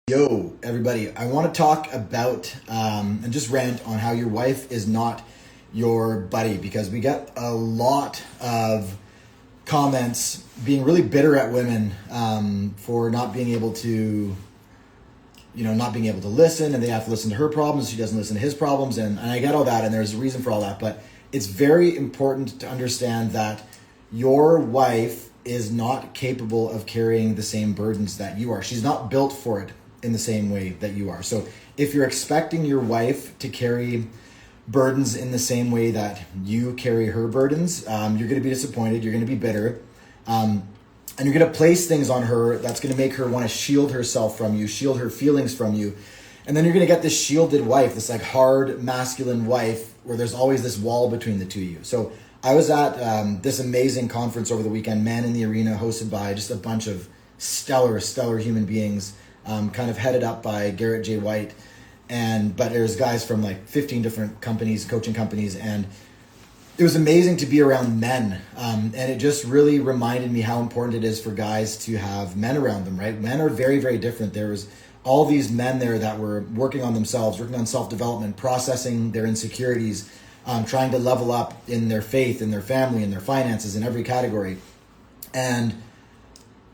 Yo, everybody, I want to talk about and just rant on how your wife is not your buddy, because we get a lot of comments being really bitter at women for not being able to, not being able to listen, and they have to listen to her problems. She doesn't listen to his problems. And I get all that, and there's a reason for all that. But it's very important to understand that your wife is not capable of carrying the same burdens that you are. She's not built for it in the same way that you are. So if you're expecting your wife to carry burdens in the same way that you carry her burdens, you're going to be disappointed. You're going to be bitter. And you're going to place things on her that's going to make her want to shield herself from you, shield her feelings from you. And then you're going to get this shielded wife, this like hard masculine wife where there's always this wall between the two of you. So I was at this amazing conference over the weekend, Man in the Arena, hosted by just a bunch of stellar human beings, kind of headed up by Garrett J. White. But there's guys from like 15 different companies, coaching companies, and it was amazing to be around men. And it just really reminded me how important it is for guys to have men around them, right? Men are very, very different. There was all these men there that were working on themselves, working on self-development, processing their insecurities, trying to level up in their faith, in their family, in their finances, in every category. And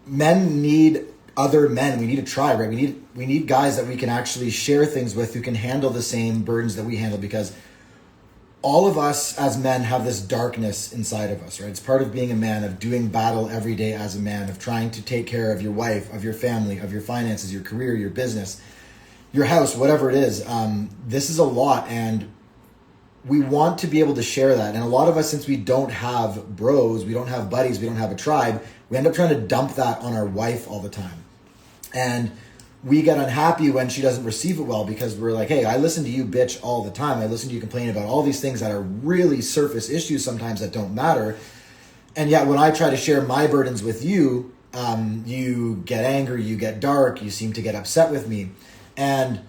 men need other men. We need a tribe, right? We need guys that we can actually share things with, who can handle the same burdens that we handle, because all of us as men have this darkness inside of us, right? It's part of being a man, of doing battle every day as a man, of trying to take care of your wife, of your family, of your finances, your career, your business, your house, whatever it is. This is a lot, and we want to be able to share that. And a lot of us, since we don't have bros, we don't have buddies, we don't have a tribe, we end up trying to dump that on our wife all the time. And we get unhappy when she doesn't receive it well, because we're like, hey, I listen to you bitch all the time. I listen to you complain about all these things that are really surface issues sometimes that don't matter. And yet when I try to share my burdens with you, you get angry, you get dark, you seem to get upset with me. And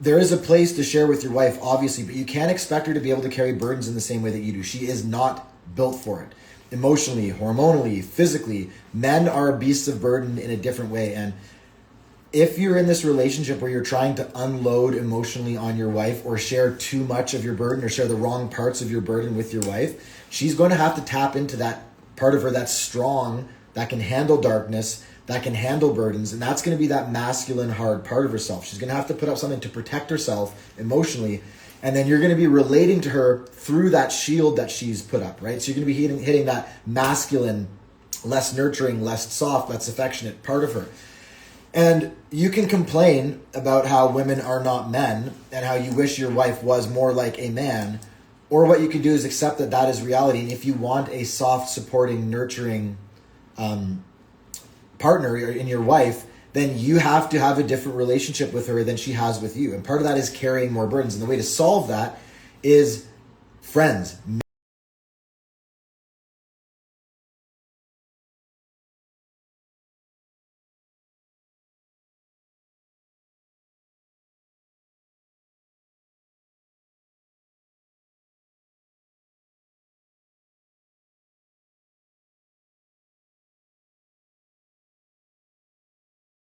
there is a place to share with your wife, obviously, but you can't expect her to be able to carry burdens in the same way that you do. She is not built for it. Emotionally, hormonally, physically, men are beasts of burden in a different way. And if you're in this relationship where you're trying to unload emotionally on your wife, or share too much of your burden, or share the wrong parts of your burden with your wife, she's going to have to tap into that part of her that's strong, that can handle darkness, that can handle burdens. And that's going to be that masculine, hard part of herself. She's going to have to put up something to protect herself emotionally. And then you're going to be relating to her through that shield that she's put up, right? So you're going to be hitting that masculine, less nurturing, less soft, less affectionate part of her. And you can complain about how women are not men and how you wish your wife was more like a man. Or what you can do is accept that that is reality. And if you want a soft, supporting, nurturing partner in your wife, then you have to have a different relationship with her than she has with you. And part of that is carrying more burdens. And the way to solve that is friends.